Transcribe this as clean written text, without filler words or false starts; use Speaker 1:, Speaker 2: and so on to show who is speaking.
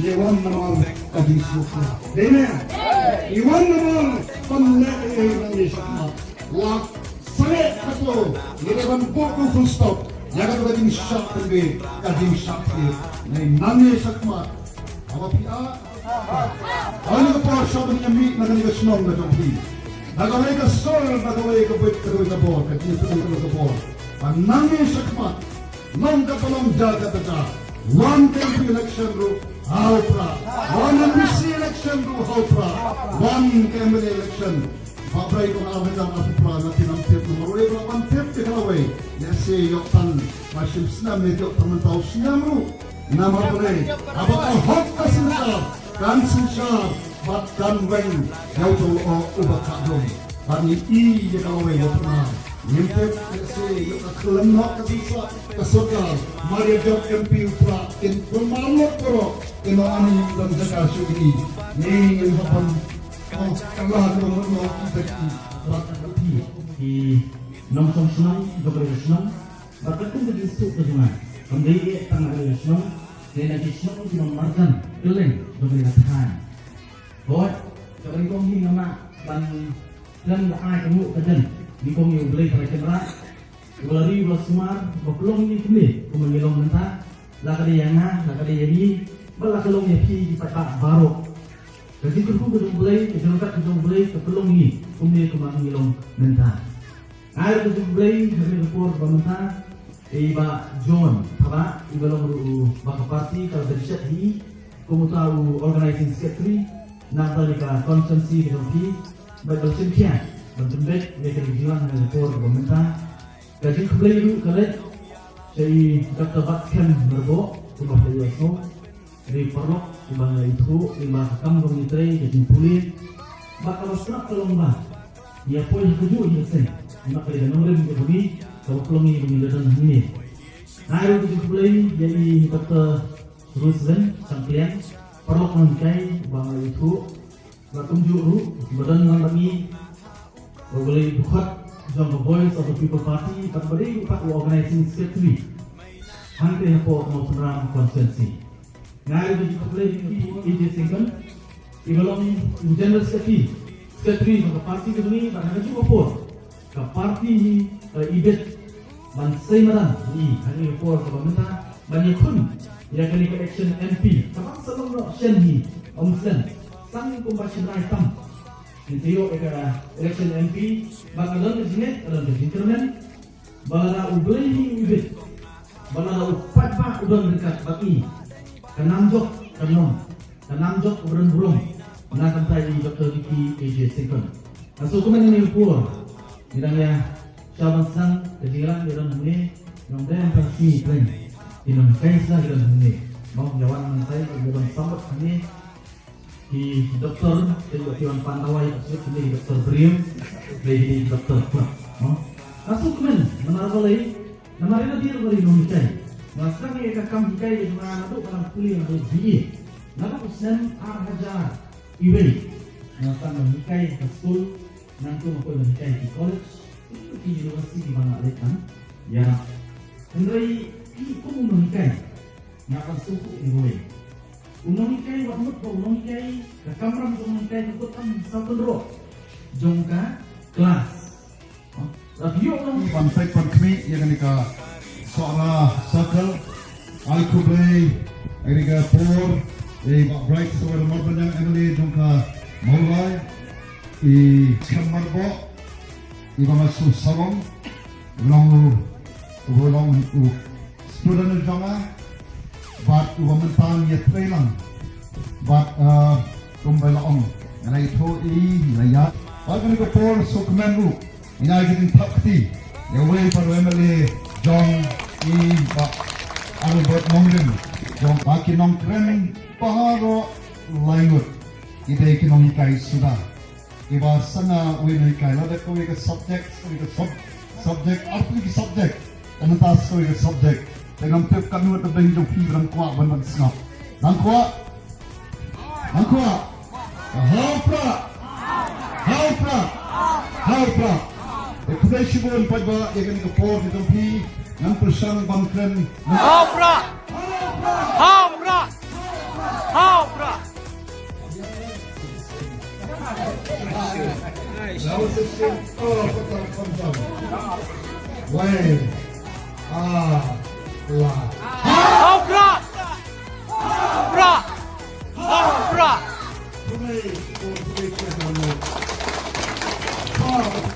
Speaker 1: Iwan naman kadisuko. Amen. Iwan naman panlaki ng isakmat. Wak sare ato. Iwan po kung full stop. Yaga ko kading shock kundi kading shock here. Nani isakmat. Awapia. Ano ko po sabi niya meet na kanila sinong na jompi. Nagaway ka sol, nagaway ka buwit ka na po. Kading ito ka po. Nani isakmat. Nong kapalong jaga tata. One MP election ro how pra. One MPC election ro how pra. One KML election. Babray ko na amin lang ako pra na tinampip na maroy ko na 150 kalaway. Nasi yoktan maships na medyo pamantao siya mo. Nama pare. Abang ang hot ka siya. Kan siya. Bat kan weng. Yaw to o ubak kadong. Pani iya kalaway wot na. Yintip kasi yung akalamnak kasi sa kasukal Maria Job MP upra in pumalok pero inoani yung lanjaga syugini ni yung hapan kalah ng mga kipeti rakati
Speaker 2: di nomsong senang dokter senang bakal kan jadi suk ke sana kembali tanggal senang dan lagi senang di marjan kelen dokter tahan buat dokter konghi nama dan ai kamu kajen di kong yang beli pada kamera, ulari ulas semar, bakulong ni kini, kumangilong nanta, lakadi yang na, lakadi jadi, balakalong yang pi di patak baru. Jadi kerbu kedung beli, kejerukat kedung beli, kekulong ni, kumangilong nanta. Air kedung beli, hari report bamanta, iba John, apa, iba long baka parti kalau berjat hi, kamu tahu organizing secretary, nanti ka konsensi kedung pi, baik bersimpian. Berjumpa mereka dijual dengan report pemerintah. Gaji kembali dulu kalian. Saya Dr. Batkan Merbo, rumah Dewaso. Dari Perlok, rumah itu, rumah Kam Komitri, gaji Pulit. Bakal serak kelomba. Ia pun keju ia sen. Maka dia nombor yang kami kalau kelongi pemilihan ini. Hari gaji kembali jadi Dr. Rusden Sangklian. Perlok mengkai rumah itu. Bakum juru badan kami. Boleh buat the voice of the people party, but boleh buat organizing secretary. Hanya apa mau program konsensi. Ngai itu boleh ini singkat. Ibalong general secretary of the party itu ni, pada hari juga pun. Ke party ibet mansai madan ni hari report pemerintah banyak pun yang kali ke action MP. Kapan sebelum action ni, omsen sang pembahasan item. Intiyo election MP bakalan kejinet dalam kejineran bala ubeli ubit bala upat pak udan dekat baki kenamjok kanon kenamjok udan burung menakan tadi Dr. Diki AJ Second masuk kemen ini pur bilangnya syaban sang kejiran dalam ini yang dan pasti plan dalam kaisa dalam ini mau jawan saya dalam sambat ini di dokter Dewan Pantawai tersebut menjadi dokter Berium menjadi dokter Pula masuk kemen menaruh boleh nama dia beri nomikai masa ni kakam dikai di mana tu kalau kuliah yang berbiye nama Usman Hajar Iweli masa nomikai ke school nanti mau nomikai di college itu di universiti di mana lekan ya Henry itu nomikai nak suku di bawah Umonikai waktu umonikai kamera umonikai itu kan satu row jongka kelas. Radio orang
Speaker 1: pantai perkemi yang ni ka soara circle alkubai ini ka por bright soal marbanang ini jongka mulai kamarbo iba masuk salon ulang student jama bat uwamentang ya trailang bat kumbala ong na ito layat bagan ko por so komando ina gitin takti ya way para MLA John ba Albert Mongen John bakinong kren paharo langut ide ekonomikai sudah iba sana way kai lada ko ka subject apli ki subject antas ko ka subject dengan tip kami untuk benjong fibran kuat benar snap. Nangkuat, Haupra. Ekspedisi pagba yang ini kepor di tempi yang bersama bangkren.
Speaker 3: Haupra. Haupra!
Speaker 1: Now it's a shift. Oh, come down. Wait. La.
Speaker 3: Haupra! Haupra!
Speaker 1: Play for